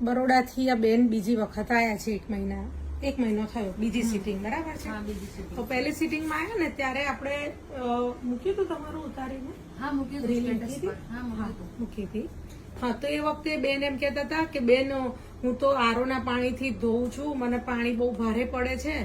બરોડાથી આ બેન બીજી વખત આયા છે, 1 મહિનો થયો, બીજી સિટિંગ બરાબર છે? હા, બીજી સીટિંગ. તો પહેલી સિટિંગમાં આવ્યા ને ત્યારે આપણે મૂક્યું હતું તમારું ઉતારીને? હા, મૂક્યું હતું Reel સ્ટેટસ પર. હા, મૂક્યું હતું. મૂકી હતી. હા, તો એ વખતે બેન એમ કહેતા હતા કે બેન હું તો આરોના પાણીથી ધોઉં છું, મને પાણી બહુ ભારે પડે છે.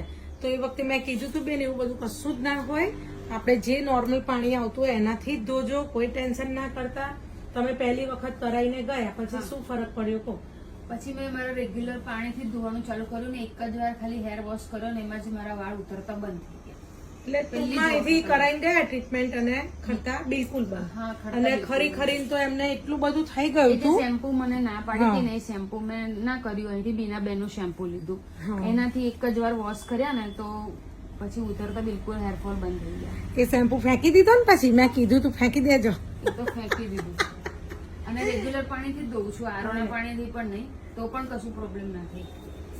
તો એ વખતે મેં કીધું હતું બેન એવું બધું કશું જ ના હોય, આપણે જે નોર્મલ પાણી આવતું હોય એનાથી જ ધોજો, કોઈ ટેન્શન ના કરતા. તમે પહેલી વખત કરાઈને ગયા પછી શું ફરક પડ્યો કહો? પછી મેં મારા રેગ્યુલર પાણીથી ધોવાનું ચાલુ કર્યું ને એક જ વાર ખાલી હેર વોશ કર્યો ને એમાં જ મારા વાળ ઉતરતા બંધ થઈ ગયા. એટલે ટૂંકમાં એવી કરાઈને ગયા ટ્રીટમેન્ટ અને ખરતા બિલકુલ બંધ. હા, ખરતા અને બિલકુલ ખરી બંધ. ખરીને તો એમને એટલું બધું થઈ ગયું એ જે હતું. શેમ્પુ મને ના પાડી હતી હા. ને એ શેમ્પુ મેં ના કર્યું, અહીંથી બીના બેનનું શેમ્પુ લીધું. હા. એનાથી એક જ વાર વોશ કર્યા ને તો પછી ઉતરતા બિલકુલ હેરફોલ બંધ થઈ ગયા. એ શેમ્પુ ફેંકી દીધો ને પછી મેં કીધું તું ફેંકી દેજો. એ તો ફેંકી દીધું છે. અને રેગ્યુલર પાણીથી જ ધોઉં છું, આરોના પાણીથી પણ નહીં, તો પણ કશું પ્રોબ્લેમ ના થઈ.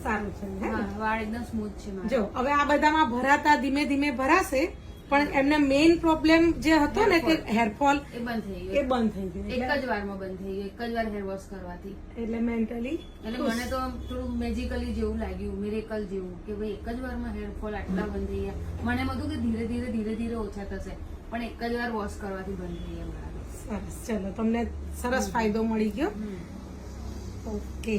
સારું છે હે ને? હા, વાળ એકદમ સ્મૂથ છે મારા. જો હવે આ બધામાં ભરાતા ધીમે ધીમે ભરાશે, પણ એમને મેઇન પ્રોબ્લેમ જે હતો ને કે હેરફોલ એ બંધ થઈ એ ગયું. બંધ થઈ ગયું. એક જ વારમાં બંધ થઈ ગયું, એક જ વાર હેર વોશ કરવાથી. એટલે મેન્ટલી એટલે મને તો થોડું મેજિકલી જેવું લાગ્યું, મિરેકલ જેવું કે ભાઈ એક જ વારમાં હેરફોલ આટલા બંધ થઈ ગયા. મને એમ હતું કે ધીરે ધીરે ઓછા થશે, પણ એક જ વાર વોશ કરવાથી બંધ થઈ ગયા મારા. સરસ. ચલો, તમને સરસ ફાયદો મળી ગયો. હમ. ઓકે.